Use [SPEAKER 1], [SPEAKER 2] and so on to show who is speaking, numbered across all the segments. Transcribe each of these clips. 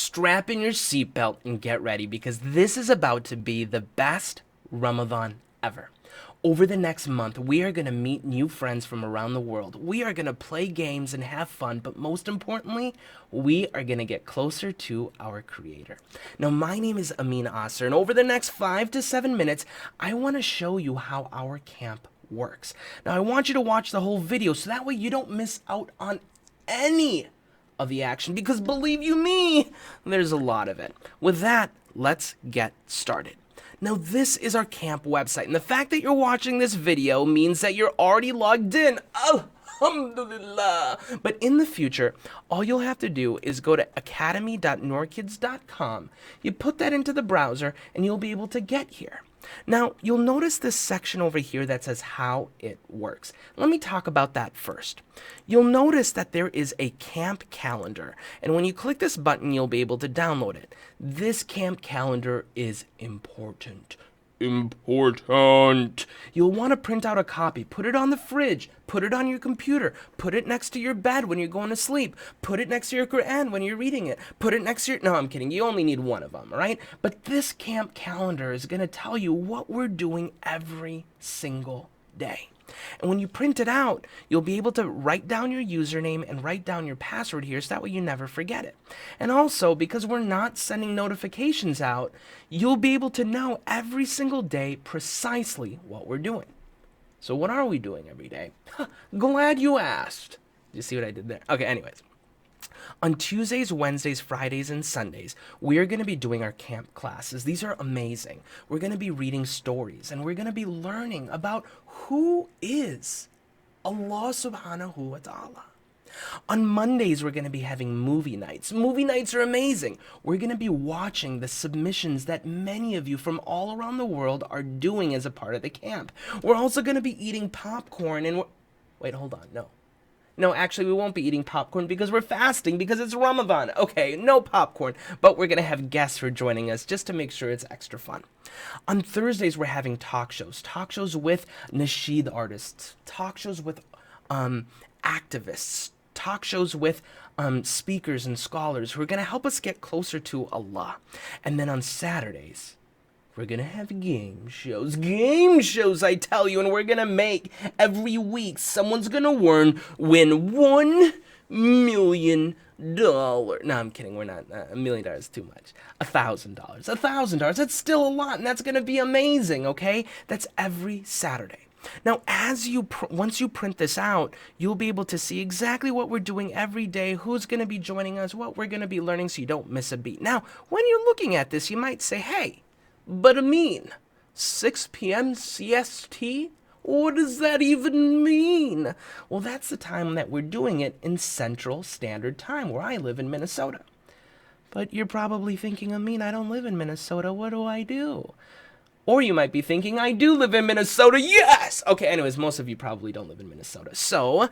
[SPEAKER 1] strap in your seatbelt and get ready because this is about to be the best Ramadan ever. Over the next month, we are going to meet new friends from around the world. We are going to play games and have fun, but most importantly, we are going to get closer to our Creator. Now, my name is Amin Asr, and over the next 5 to 7 minutes, I want to show you how our camp works. Now, I want you to watch the whole video so that way you don't miss out on any of the action, because believe you me, there's a lot of it. With that, let's get started. Now, this is our camp website, and the fact that you're watching this video means that you're already logged in. Alhamdulillah. But in the future, all you'll have to do is go to academy.noorkids.com. You put that into the browser, and you'll be able to get here. Now, you'll notice this section over here that says how it works. Let me talk about that first. You'll notice that there is a camp calendar, and when you click this button, you'll be able to download it. This camp calendar is important. Important. You'll want to print out a copy, put it on the fridge, put it on your computer, put it next to your bed when you're going to sleep, put it next to your Quran when you're reading it, put it next to your... No, I'm kidding. You only need one of them, all right? But this camp calendar is going to tell you what we're doing every single day. And when you print it out, you'll be able to write down your username and write down your password here so that way you never forget it. And also, because we're not sending notifications out, you'll be able to know every single day precisely what we're doing. So what are we doing every day? Glad you asked. Did you see what I did there? Okay, anyways. On Tuesdays, Wednesdays, Fridays, and Sundays, we're going to be doing our camp classes. These are amazing. We're going to be reading stories, and we're going to be learning about who is Allah subhanahu wa ta'ala. On Mondays, we're going to be having movie nights. Movie nights are amazing. We're going to be watching the submissions that many of you from all around the world are doing as a part of the camp. We're also going to be eating popcorn and... Wait, hold on. No, actually, we won't be eating popcorn because we're fasting because it's Ramadan. Okay, no popcorn, but we're going to have guests for joining us just to make sure it's extra fun. On Thursdays, we're having talk shows with nasheed artists, talk shows with activists, talk shows with speakers and scholars who are going to help us get closer to Allah. And then on Saturdays, we're going to have game shows, I tell you, and we're going to make every week someone's going to win $1 million. No, I'm kidding. We're not. $1 million is too much. $1,000. $1,000. That's still a lot, and that's going to be amazing, okay? That's every Saturday. Now, once you print this out, you'll be able to see exactly what we're doing every day, who's going to be joining us, what we're going to be learning, so you don't miss a beat. Now, when you're looking at this, you might say, hey, but Amin, 6 p.m. CST? What does that even mean? Well, that's the time that we're doing it in Central Standard Time, where I live in Minnesota. But you're probably thinking, Amin, I don't live in Minnesota. What do I do? Or you might be thinking, I do live in Minnesota. Yes! Okay, anyways, most of you probably don't live in Minnesota. So,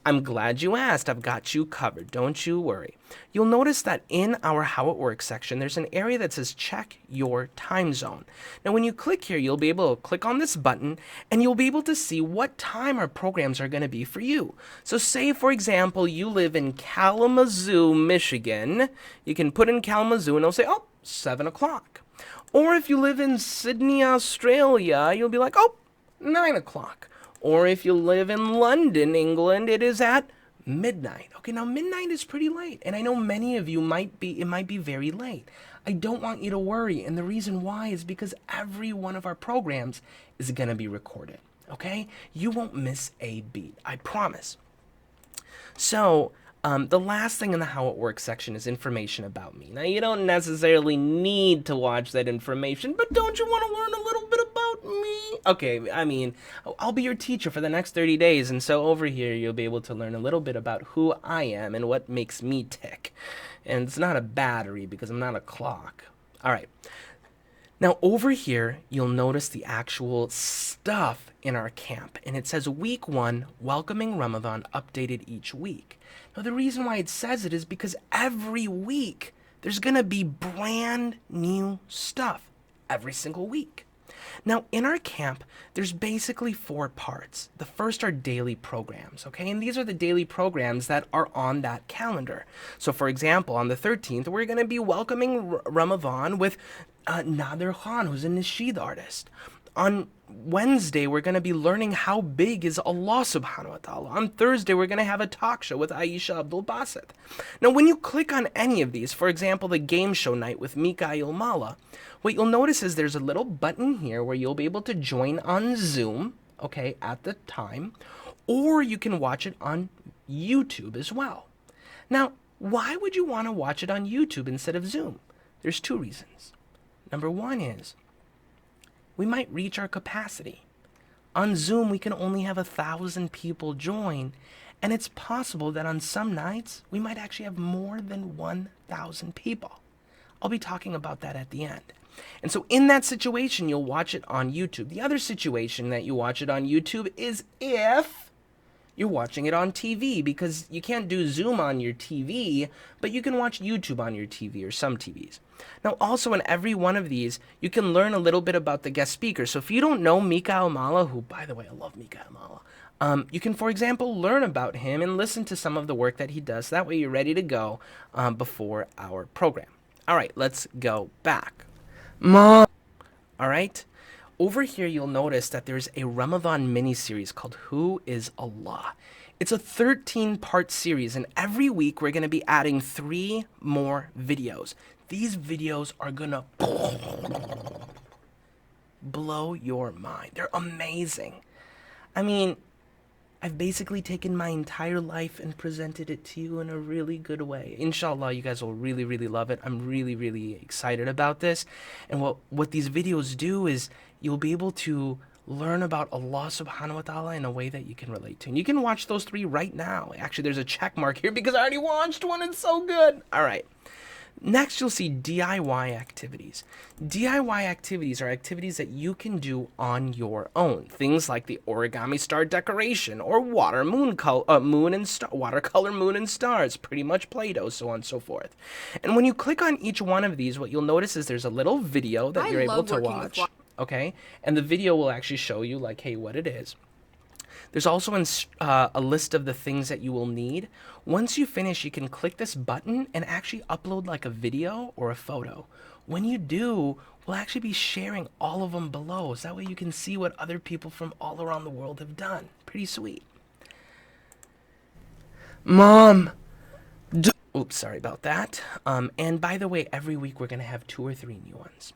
[SPEAKER 1] I'm glad you asked. I've got you covered. Don't you worry. You'll notice that in our How It Works section, there's an area that says Check Your Time Zone. Now, when you click here, you'll be able to click on this button, and you'll be able to see what time our programs are going to be for you. So say, for example, you live in Kalamazoo, Michigan. You can put in Kalamazoo, and it'll say, 7 o'clock. Or if you live in Sydney, Australia, you'll be like, 9 o'clock. Or if you live in London, England, it is at midnight. Okay, now midnight is pretty late, and I know many of you might be very late. I don't want you to worry, and the reason why is because every one of our programs is going to be recorded, okay? You won't miss a beat, I promise. So, the last thing in the How It Works section is information about me. Now, you don't necessarily need to watch that information, but don't you want to learn a little bit about me? Okay, I mean, I'll be your teacher for the next 30 days, and so over here you'll be able to learn a little bit about who I am and what makes me tick. And it's not a battery because I'm not a clock. All right. Now, over here, you'll notice the actual stuff in our camp, and it says Week 1, Welcoming Ramadan, updated each week. Now, the reason why it says it is because every week, there's going to be brand new stuff every single week. Now, in our camp, there's basically 4 parts. The first are daily programs, okay? And these are the daily programs that are on that calendar. So, for example, on the 13th, we're going to be welcoming Ramadan with Nadir Khan, who's a nasheed artist. On Wednesday, we're going to be learning how big is Allah subhanahu wa ta'ala. On Thursday, we're going to have a talk show with Aisha Abdul Basit. Now, when you click on any of these, for example, the game show night with Mikael Mala, what you'll notice is there's a little button here where you'll be able to join on Zoom, okay, at the time, or you can watch it on YouTube as well. Now, why would you want to watch it on YouTube instead of Zoom? There's 2 reasons. Number 1 is we might reach our capacity. On Zoom, we can only have 1,000 people join, and it's possible that on some nights, we might actually have more than 1,000 people. I'll be talking about that at the end. And so in that situation, you'll watch it on YouTube. The other situation that you watch it on YouTube is if you're watching it on TV, because you can't do Zoom on your TV, but you can watch YouTube on your TV or some TVs. Now, also in every one of these, you can learn a little bit about the guest speaker. So if you don't know Mikael Mala, who, by the way, I love Mikael Mala, you can, for example, learn about him and listen to some of the work that he does. That way you're ready to go before our program. All right, let's go back. Mom. All right. Over here, you'll notice that there's a Ramadan mini-series called Who is Allah? It's a 13-part series, and every week we're going to be adding 3 more videos. These videos are going to blow your mind. They're amazing. I mean, I've basically taken my entire life and presented it to you in a really good way. Inshallah, you guys will really, really love it. I'm really, really excited about this. And what these videos do is you'll be able to learn about Allah subhanahu wa ta'ala in a way that you can relate to. And you can watch those 3 right now. Actually, there's a check mark here because I already watched one. It's so good. All right. Next, you'll see DIY activities. DIY activities are activities that you can do on your own. Things like the origami star decoration or watercolor moon and stars, pretty much Play-Doh, so on and so forth. And when you click on each one of these, what you'll notice is there's a little video that you're able to watch. Okay, and the video will actually show you like, hey, what it is. There's also a list of the things that you will need. Once you finish, you can click this button and actually upload like a video or a photo. When you do, we'll actually be sharing all of them below, so that way you can see what other people from all around the world have done. Pretty sweet. Mom. Oops, sorry about that. And by the way, every week we're going to have 2 or 3 new ones.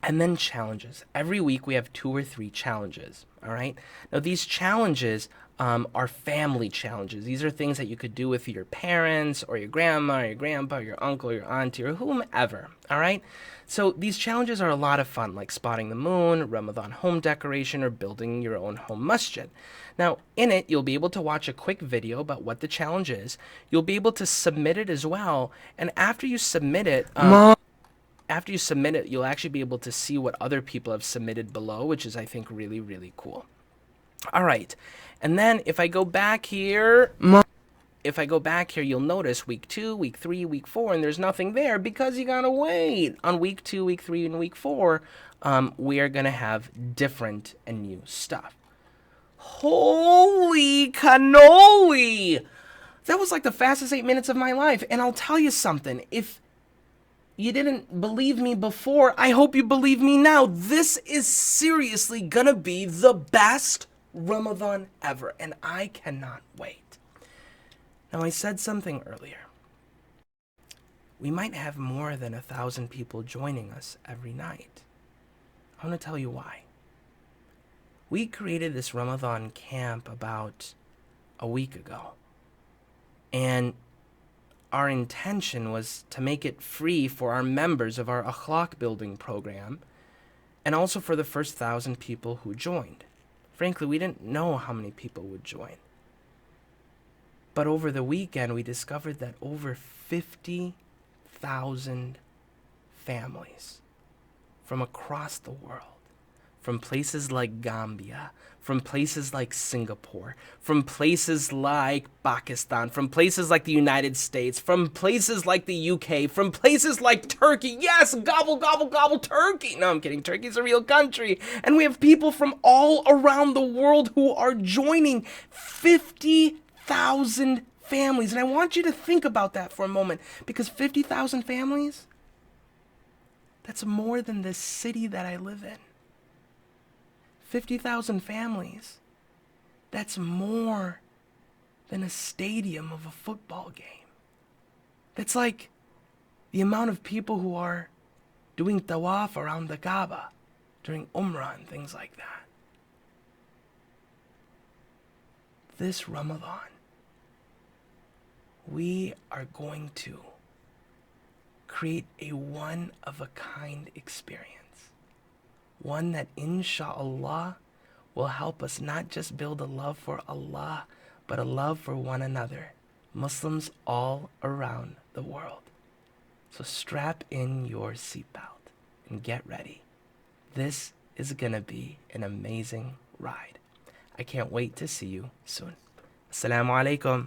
[SPEAKER 1] And then challenges. Every week we have 2 or 3 challenges, all right? Now, these challenges are family challenges. These are things that you could do with your parents or your grandma or your grandpa or your uncle or your auntie or whomever, all right? So these challenges are a lot of fun, like spotting the moon, Ramadan home decoration, or building your own home masjid. Now, in it, you'll be able to watch a quick video about what the challenge is. You'll be able to submit it as well, and after you submit it... you'll actually be able to see what other people have submitted below, which is, I think, really, really cool. All right. And then if I go back here, you'll notice week 2, week 3, week 4, and there's nothing there because you gotta wait. On week 2, week 3, and week 4, we are gonna have different and new stuff. Holy cannoli! That was like the fastest 8 minutes of my life. And I'll tell you something. If you didn't believe me before, I hope you believe me now. This is seriously gonna be the best Ramadan ever, and I cannot wait. Now, I said something earlier. We might have more than 1,000 people joining us every night. I want to tell you why. We created this Ramadan camp about a week ago, and our intention was to make it free for our members of our Akhlaq building program and also for the first 1,000 people who joined. Frankly, we didn't know how many people would join. But over the weekend, we discovered that over 50,000 families from across the world, from places like Gambia, from places like Singapore, from places like Pakistan, from places like the United States, from places like the UK, from places like Turkey. Yes, gobble, gobble, gobble, Turkey. No, I'm kidding. Turkey's a real country. And we have people from all around the world who are joining. 50,000 families. And I want you to think about that for a moment, because 50,000 families, that's more than the city that I live in. 50,000 families, that's more than a stadium of a football game. That's like the amount of people who are doing tawaf around the Kaaba during Umrah and things like that. This Ramadan, we are going to create a one-of-a-kind experience. One that, insha'Allah, will help us not just build a love for Allah, but a love for one another, Muslims all around the world. So strap in your seatbelt and get ready. This is gonna be an amazing ride. I can't wait to see you soon. Assalamu alaikum.